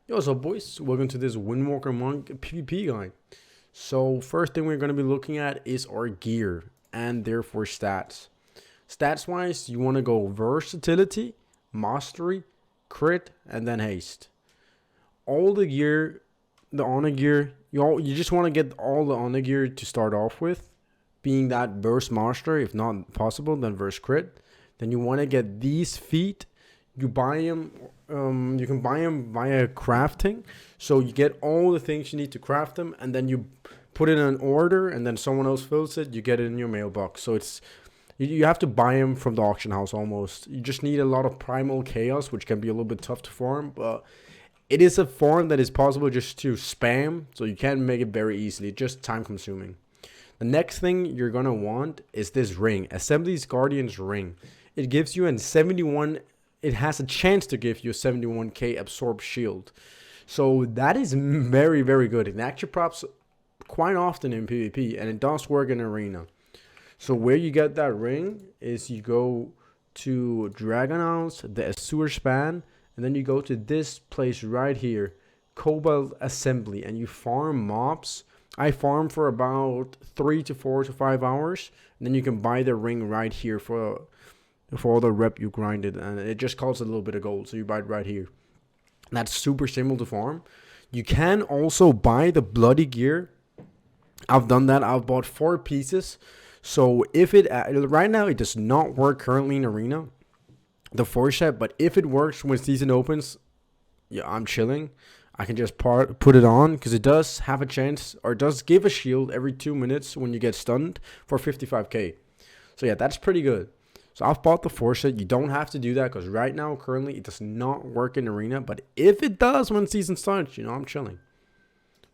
Yo, what's up, boys? Welcome to this Windwalker Monk PvP guide. So, first thing we're going to be looking at is our gear and therefore stats. Stats wise, you want to go versatility, mastery, crit, and then haste. All the gear, the honor gear, you just want to get all the honor gear to start off with, being that burst mastery. If not possible, then verse crit. Then you want to get these feet. You buy them. You can buy them via crafting. So you get all the things you need to craft them, and then you put it in an order, and then someone else fills it. You get it in your mailbox. So you have to buy them from the auction house almost. You just need a lot of primal chaos, which can be a little bit tough to farm, but it is a farm that is possible just to spam. So you can make it very easily. Just time consuming. The next thing you're gonna want is this ring, Assembly's Guardian's ring. It gives you a 71. It has a chance to give you a 71k absorb shield. So that is very, very good. It actually props quite often in PvP, and it does work in arena. So where you get that ring is you go to Dragonhouse, the Azure Span, and then you go to this place right here, Cobalt Assembly, and you farm mobs. I farm for about 3 to 4 to 5 hours, and then you can buy the ring right here for all the rep you grinded, and it just costs a little bit of gold, so you buy it right here. That's super simple to farm. You can also buy the bloody gear. I've done that. I've bought 4 pieces. So if it right now it does not work currently in arena, the 4 set, but if it works when season opens, yeah, I'm chilling. I can just put it on because it does have a chance, or it does give a shield every 2 minutes when you get stunned for 55k. So yeah, that's pretty good. So I've bought the 4 set. You don't have to do that because right now, currently, it does not work in arena. But if it does when season starts, I'm chilling.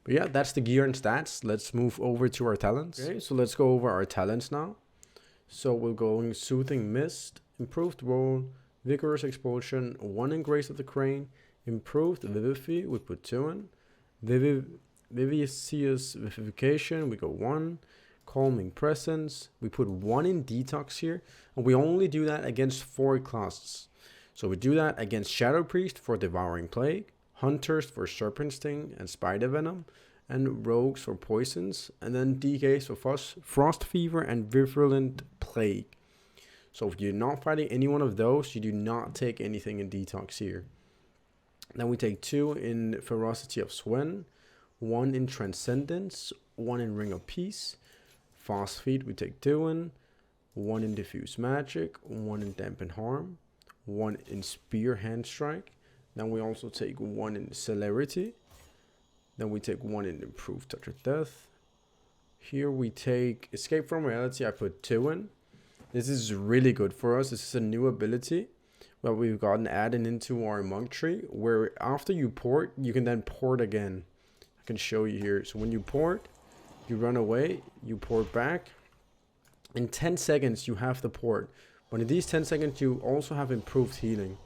But yeah, that's the gear and stats. Let's move over to our talents. Okay, so let's go over our talents now. So we're going Soothing Mist, Improved Roll, Vigorous Expulsion, 1 in Grace of the Crane, Improved Vivify, we put 2 in. Vivacious Vivification, we go 1. Calming Presence, we put 1 in Detox here, and we only do that against 4 classes. So we do that against Shadow Priest for Devouring Plague, Hunters for Serpent Sting and Spider Venom, and Rogues for Poisons, and then DKs for Frost Fever and Virulent Plague. So if you're not fighting any one of those, you do not take anything in Detox here. Then we take 2 in Ferocity of Swen, 1 in Transcendence, 1 in Ring of Peace, Fast Feet we take 2 in, 1 in Diffuse Magic, 1 in Dampen Harm, 1 in Spear Hand Strike. Then we also take 1 in Celerity. Then we take 1 in Improved Touch of Death. Here we take Escape from Reality, I put 2 in. This is really good for us. This is a new ability that we've gotten added into our monk tree, where after you port, you can then port again. I can show you here. So when you port, you run away, you port back. In 10 seconds, you have the port. But in these 10 seconds, you also have improved healing.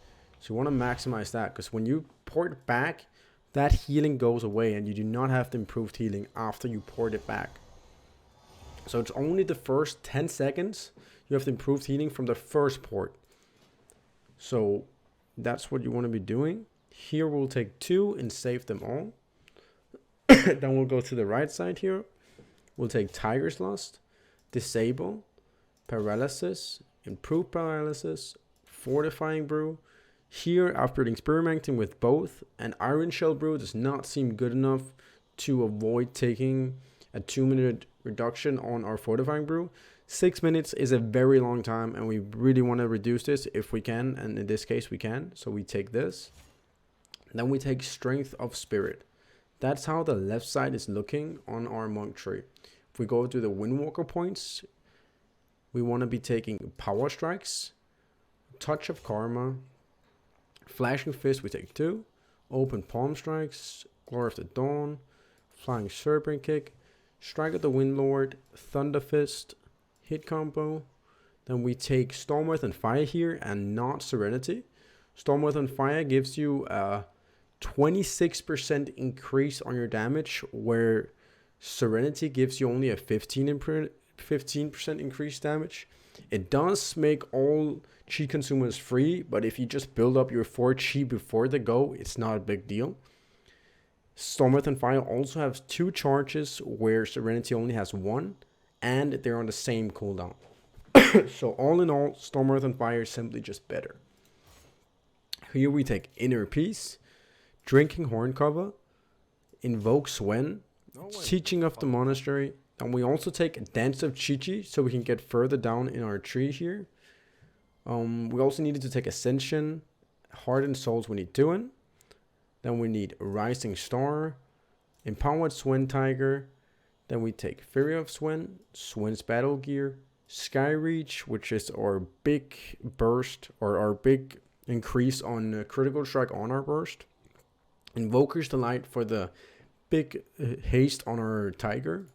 So you want to maximize that, because when you port back, that healing goes away, and you do not have the improved healing after you port it back. So it's only the first 10 seconds you have the improved healing from the first port. So that's what you want to be doing. Here we'll take 2 and save them all. Then we'll go to the right side here. We'll take Tiger's Lust, Disable, Paralysis, Improve Paralysis, Fortifying Brew. Here, after experimenting with both, an Iron Shell Brew does not seem good enough to avoid taking a 2-minute reduction on our Fortifying Brew. 6 minutes is a very long time, and we really want to reduce this if we can, and in this case we can. So we take this. Then we take Strength of Spirit. That's how the left side is looking on our monk tree. If we go to the Windwalker points, we want to be taking Power Strikes, Touch of Karma, Flashing Fist we take 2, Open Palm Strikes, Glory of the Dawn, Flying Serpent Kick, Strike of the Windlord, Thunder Fist, Hit Combo. Then we take Storm Earth and Fire here and not Serenity. Storm Earth and Fire gives you a 26% increase on your damage, where Serenity gives you only a 15% increased damage. It does make all chi consumers free, but if you just build up your 4 chi before the go, it's not a big deal. Stormwrath and Vial also have 2 charges where Serenity only has 1, and they're on the same cooldown. So all in all, Stormwrath and Fire is simply just better. Here we take Inner Peace, Drinking Horn Cover, Invoke Swen, Teaching of the Monastery, and we also take Dance of Chi-Chi so we can get further down in our tree here. We also needed to take Ascension, Heart and Souls we need doing. Then we need Rising Star, Empowered Swen Tiger. Then we take Fury of Swen, Swen's Battle Gear, Sky Reach, which is our big burst or our big increase on critical strike on our burst. Invoker's Delight for the big haste on our Tiger.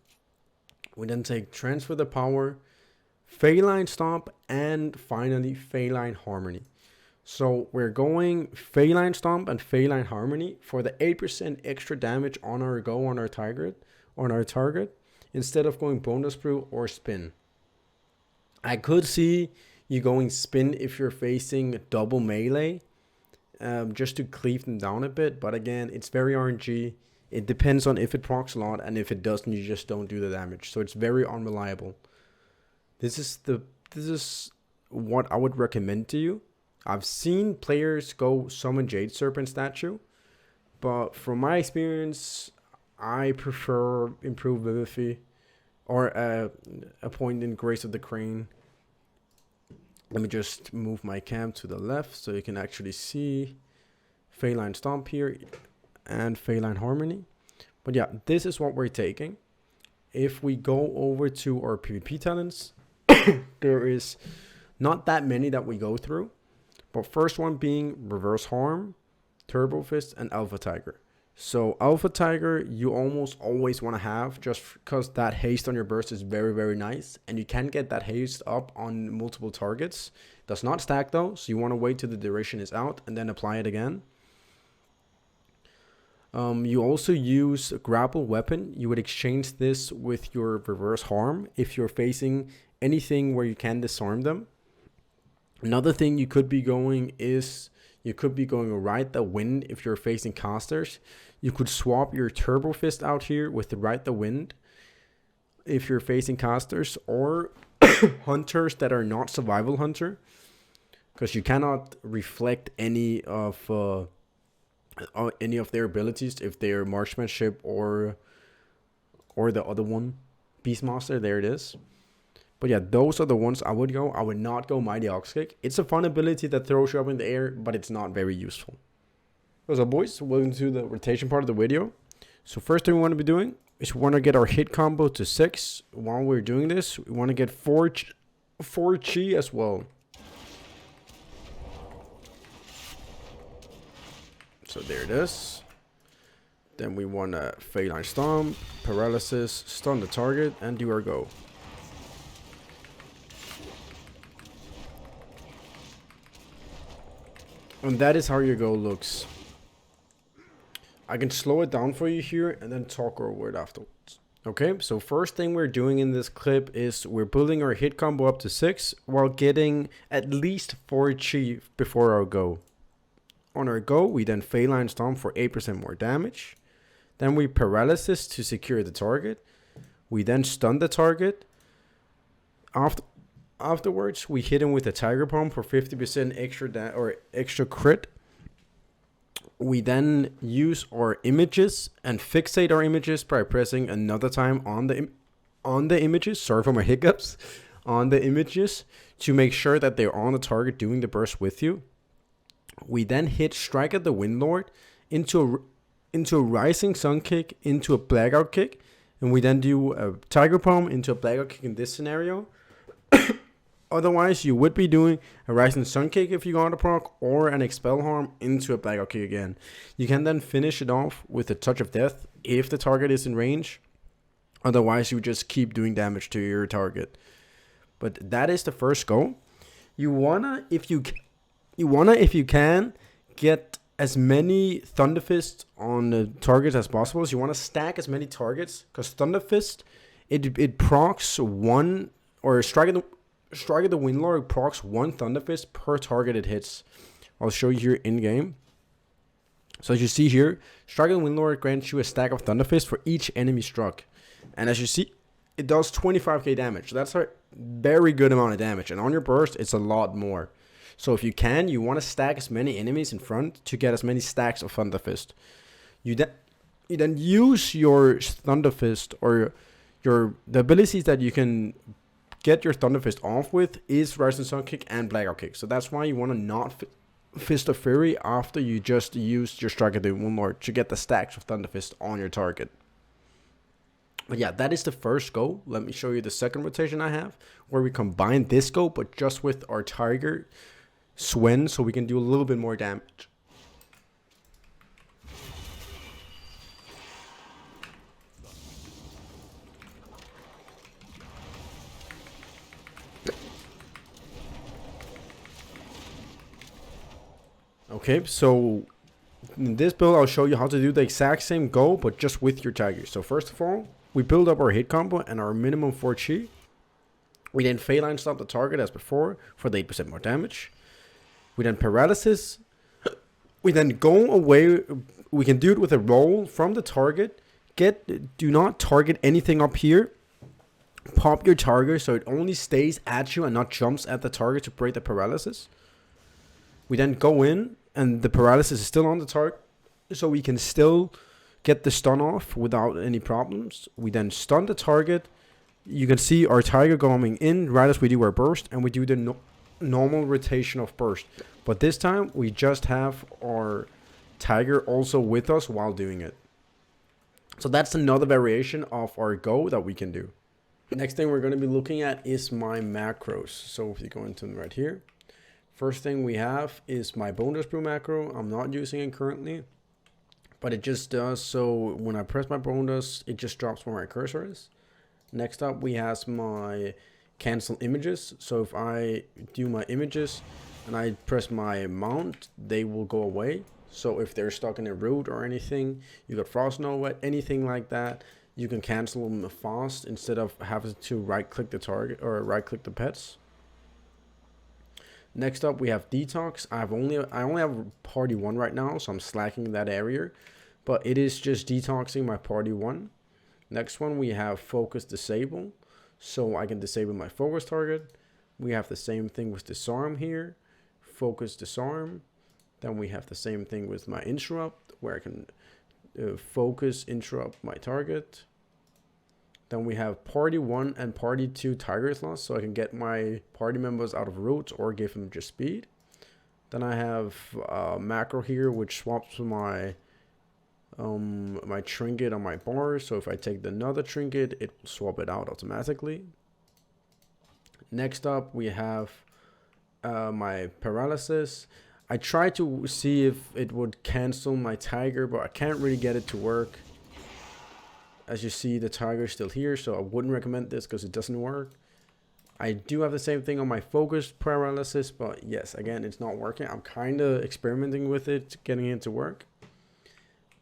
We then take Transfer the Power, Feline Stomp, and finally Feline Harmony. So we're going Feline Stomp and Feline Harmony for the 8% extra damage on our go on our target, instead of going Bonedust Brew or Spin. I could see you going Spin if you're facing double melee, just to cleave them down a bit. But again, it's very RNG. It depends on if it procs a lot, and if it doesn't, you just don't do the damage. So it's very unreliable. This is what I would recommend to you. I've seen players go summon Jade Serpent statue, but from my experience, I prefer Improved Vivify or a point in Grace of the Crane. Let me just move my cam to the left so you can actually see Feline Stomp here and Feline Harmony. But yeah, this is what we're taking. If we go over to our PvP talents, there is not that many that we go through. But first one being Reverse Harm, Turbo Fist, and Alpha Tiger. So Alpha Tiger you almost always want to have, just because that haste on your burst is very, very nice. And you can get that haste up on multiple targets. Does not stack though, so you want to wait till the duration is out and then apply it again. You also use Grapple Weapon. You would exchange this with your Reverse Harm if you're facing anything where you can disarm them. Another thing you could be going is you could be going Ride the Wind if you're facing casters. You could swap your Turbo Fist out here with the Ride the Wind if you're facing casters or hunters that are not Survival Hunter, because you cannot reflect any of their abilities if they're Marksmanship or the other one, Beastmaster. There it is. But yeah, those are the ones I would go. I would not go Mighty Ox Kick. It's a fun ability that throws you up in the air, but it's not very useful. What's up, boys? Welcome to the rotation part of the video. So first thing we want to be doing is we want to get our hit combo to 6. While we're doing this, we want to get 4 chi as well. So there it is. Then we want to Feline Stomp, Paralysis, stun the target, and do our go. And that is how your go looks. I can slow it down for you here and then talk over it afterwards. Okay, so first thing we're doing in this clip is we're building our hit combo up to 6 while getting at least 4 chi before our go. On our go, we then Feline Stomp for 8% more damage. Then we Paralysis to secure the target. We then stun the target. Afterwards, we hit him with a Tiger Palm for 50% extra crit. We then use our images and fixate our images by pressing another time on the images. Sorry for my hiccups. On the images to make sure that they're on the target doing the burst with you. We then hit Strike at the Windlord into a Rising Sun Kick into a Blackout Kick, and we then do a Tiger Palm into a Blackout Kick in this scenario. Otherwise, you would be doing a Rising Sun Kick if you got a proc, or an Expel Harm into a Blackout Kick again. You can then finish it off with a Touch of Death if the target is in range. Otherwise, you just keep doing damage to your target. But that is the first go. You wanna, if you can, get as many Thunder Fists on the targets as possible. So you want to stack as many targets, because Thunder Fist, it procs one, or Strike at the Windlord procs 1 Thunder Fist per target it hits. I'll show you here in game. So as you see here, striking Windlord grants you a stack of Thunderfist for each enemy struck. And as you see, it does 25k damage. So that's a very good amount of damage. And on your burst, it's a lot more. So if you can, you want to stack as many enemies in front to get as many stacks of Thunderfist. You then use your Thunderfist, or the abilities that you can get your Thunderfist off with is Rising Sun Kick and Blackout Kick. So that's why you want to not Fist of Fury after you just used your Strike of the Windlord to get the stacks of Thunderfist on your target. But yeah, that is the first go. Let me show you the second rotation I have, where we combine this go, but just with our Tiger Swen, so we can do a little bit more damage. Okay, so in this build, I'll show you how to do the exact same go, but just with your Tiger. So first of all, we build up our hit combo and our minimum 4 chi. We then Phalanx stop the target as before for the 8% more damage. We then Paralysis. We then go away. We can do it with a roll from the target. Do not target anything up here. Pop your target so it only stays at you and not jumps at the target to break the Paralysis. We then go in and the Paralysis is still on the target, so we can still get the stun off without any problems. We then stun the target. You can see our Tiger going in right as we do our burst, and we do the normal rotation of burst. But this time, we just have our Tiger also with us while doing it. So that's another variation of our go that we can do. Next thing we're going to be looking at is my macros. So if you go into them right here. First thing we have is my Bonedust Brew macro. I'm not using it currently, but it just does so when I press my Bonedust, it just drops where my cursor is. Next up, we have my cancel images. So if I do my images and I press my mount, they will go away. So if they're stuck in a root or anything, you got Frost Nova, anything like that, you can cancel them fast instead of having to right click the target or right click the pets. Next up, we have Detox. I only have party 1 right now, so I'm slacking that area, but it is just detoxing my party 1. Next one, we have Focus Disable, so I can disable my focus target. We have the same thing with Disarm here, Focus Disarm. Then we have the same thing with my Interrupt, where I can focus interrupt my target. Then we have party 1 and party 2 Tiger slots, so I can get my party members out of roots or give them just speed. Then I have macro here, which swaps my my trinket on my bar. So if I take another trinket, it will swap it out automatically. Next up, we have my Paralysis. I tried to see if it would cancel my Tiger, but I can't really get it to work. As you see, the Tiger is still here, so I wouldn't recommend this because it doesn't work. I do have the same thing on my Focus Paralysis, but yes, again, it's not working. I'm kind of experimenting with it, getting it to work.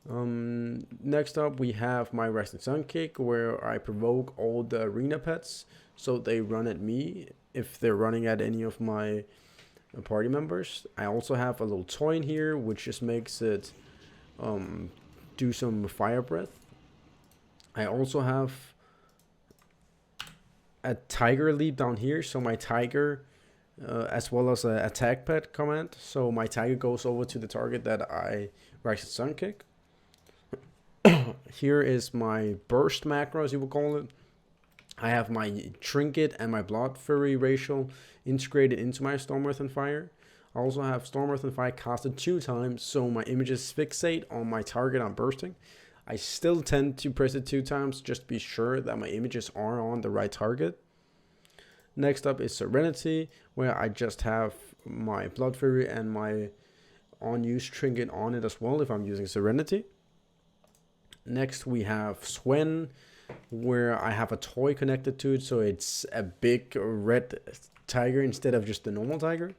Next up, we have my Rising Sun Kick, where I provoke all the arena pets, so they run at me if they're running at any of my party members. I also have a little toy in here, which just makes it do some fire breath. I also have a Tiger leap down here, so my Tiger, as well as an attack pet command, so my Tiger goes over to the target that I Rising Sun Kick. Here is my burst macro, as you would call it. I have my trinket and my blood fury ratio integrated into my Storm Earth and Fire. I also have Storm Earth and Fire casted 2 times, so my images fixate on my target I'm bursting. I still tend to press it 2 times just to be sure that my images are on the right target. Next up is Serenity, where I just have my Blood Fury and my unused trinket on it as well if I'm using Serenity. Next we have Swen, where I have a toy connected to it, so it's a big red tiger instead of just the normal tiger.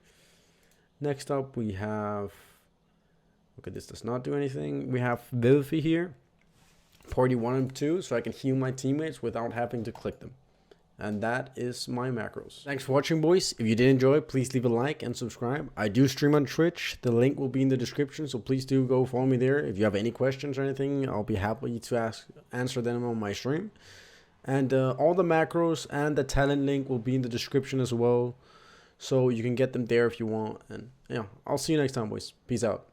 Next up we have, okay, this does not do anything. We have Vilfi here, party 1 and 2, so I can heal my teammates without having to click them. And that is my macros. Thanks for watching, boys. If you did enjoy, please leave a like and subscribe. I do stream on Twitch. The link will be in the description, so please do go follow me there. If you have any questions or anything, I'll be happy to answer them on my stream. And all the macros and the talent link will be in the description as well, so you can get them there if you want. And yeah, I'll see you next time, boys. Peace out.